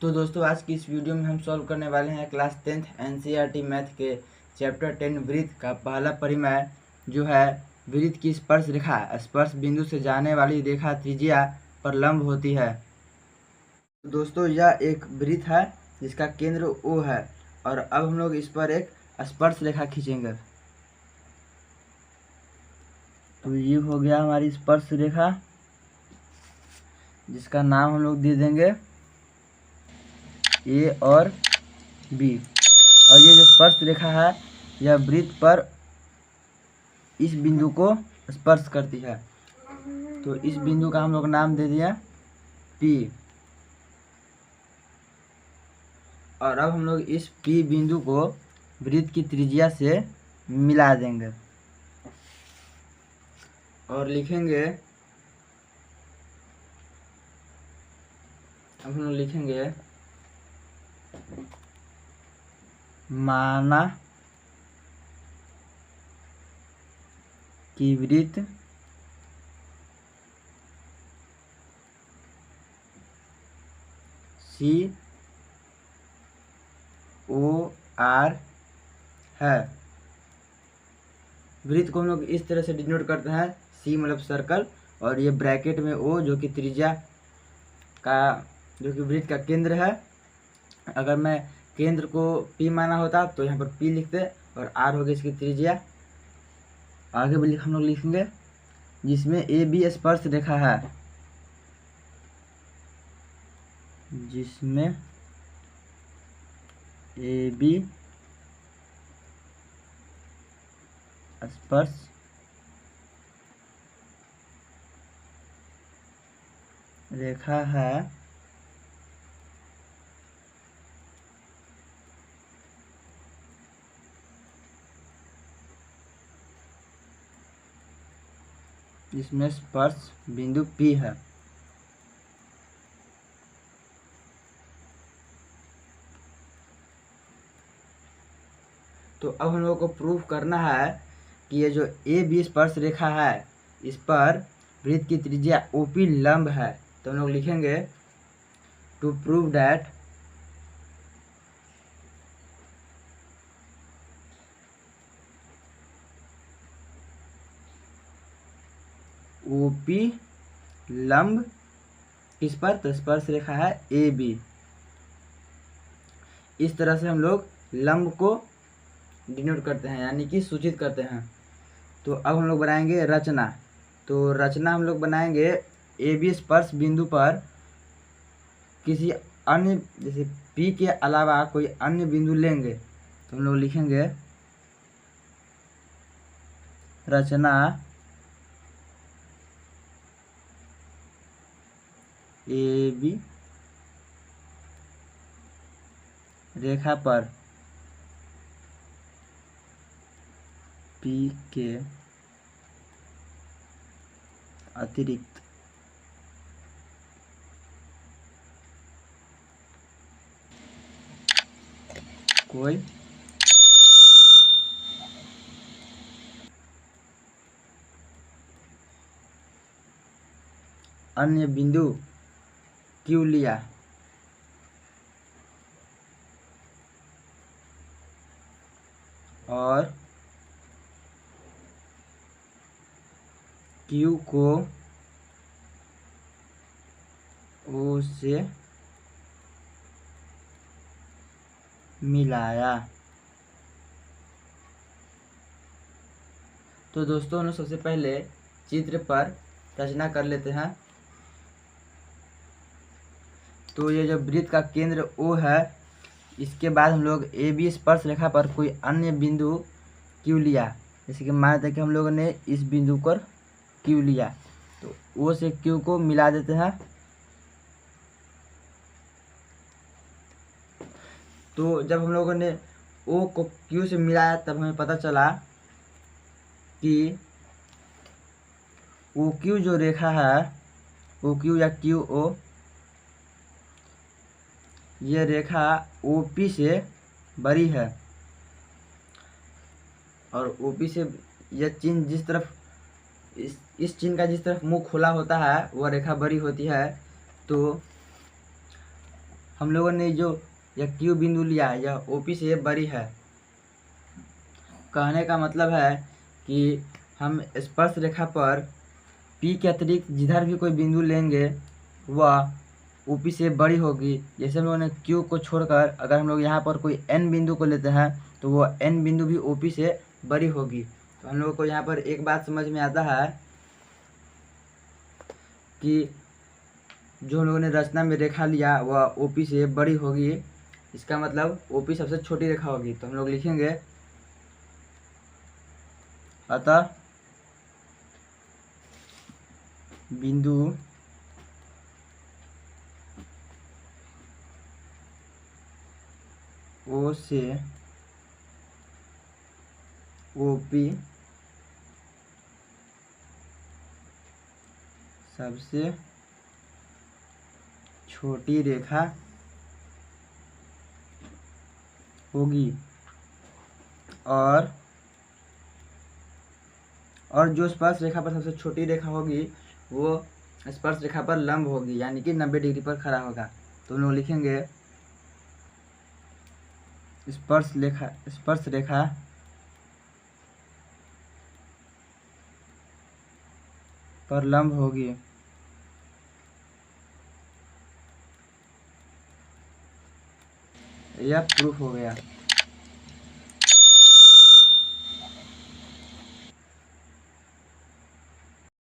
तो दोस्तों आज की इस वीडियो में हम सॉल्व करने वाले हैं क्लास 10th एनसीईआरटी मैथ के चैप्टर 10 वृत्त का पहला परिमेय जो है वृत्त की स्पर्श रेखा स्पर्श बिंदु से जाने वाली रेखा त्रिज्या पर लंब होती है। दोस्तों यह एक वृत्त है जिसका केंद्र O है और अब हम लोग इस पर एक स्पर्श रेखा खींचेंगे। तो ये हो गया हमारी स्पर्श रेखा जिसका नाम हम लोग दे देंगे A और B। और ये जो स्पर्श रेखा है यह वृत्त पर इस बिंदु को स्पर्श करती है। तो इस बिंदु का हम लोग नाम दे दिया P। और अब हम लोग इस P बिंदु को वृत्त की त्रिज्या से मिला देंगे और लिखेंगे, अब हम लोग लिखेंगे माना कि वृत्त COR है। वृत्त को हम लोग इस तरह से डिनोट करते हैं, C मतलब सर्कल और ये ब्रैकेट में O जो कि त्रिज्या का जो कि वृत्त का केंद्र है। अगर मैं केंद्र को P माना होता तो यहाँ पर P लिखते और R हो गई इसकी त्रिज्या। आगे भी हम लोग लिखेंगे जिसमें AB स्पर्श रेखा है, जिसमें AB स्पर्श रेखा है। जिसमें स्पर्श बिंदु P है। तो अब हम लोग को प्रूफ करना है कि ये जो AB स्पर्श रेखा है इस पर वृत्त की त्रिज्या OP लंब है। तो हम लोग लिखेंगे टू प्रूव दैट OP लंब किस पर, तो स्पर्श रेखा है AB। इस तरह से हम लोग लंब को डिनोट करते हैं यानी कि सूचित करते हैं। तो अब हम लोग बनाएंगे रचना। तो रचना हम लोग बनाएंगे AB स्पर्श बिंदु पर किसी अन्य जैसे P के अलावा कोई अन्य बिंदु लेंगे। तो हम लोग लिखेंगे रचना AB रेखा पर P के अतिरिक्त कोई अन्य बिंदु Q लिया और Q को O से मिलाया। तो दोस्तों हम सबसे पहले चित्र पर रचना कर लेते हैं। तो ये जो वृत्त का केंद्र O है इसके बाद हम लोग AB स्पर्श रेखा पर कोई अन्य बिंदु Q लिया। जैसे कि मान लेते हैं कि हम लोगों ने इस बिंदु पर Q लिया तो O से Q को मिला देते हैं। तो जब हम लोगों ने O को Q से मिलाया तब हमें पता चला कि OQ जो रेखा है OQ या QO ये रेखा OP से बड़ी है और OP से यह चिन्ह जिस तरफ इस चिन्ह का जिस तरफ मुंह खुला होता है वह रेखा बड़ी होती है। तो हम लोगों ने जो यह क्यू बिंदु लिया यह ओपी से बड़ी है। कहने का मतलब है कि हम स्पर्श रेखा पर पी के अतिरिक्त जिधर भी कोई बिंदु लेंगे वह ओपी से बड़ी होगी। जैसे हम लोगों ने क्यू को छोड़कर अगर हम लोग यहाँ पर कोई एन बिंदु को लेते हैं तो वो एन बिंदु भी ओपी से बड़ी होगी। तो हम लोगों को यहाँ पर एक बात समझ में आता है कि जो हम लोगों ने रचना में रेखा लिया वह ओपी से बड़ी होगी। इसका मतलब ओपी सबसे छोटी रेखा होगी। तो हम लोग लिखेंगे अतः बिंदु ओ से ओपी सबसे छोटी रेखा होगी और जो स्पर्श रेखा पर सबसे छोटी रेखा होगी वो स्पर्श रेखा पर लंब होगी, यानी कि 90 डिग्री पर खड़ा होगा। तो हम लोग लिखेंगे स्पर्श रेखा पर लंब होगी। यह प्रूफ हो गया।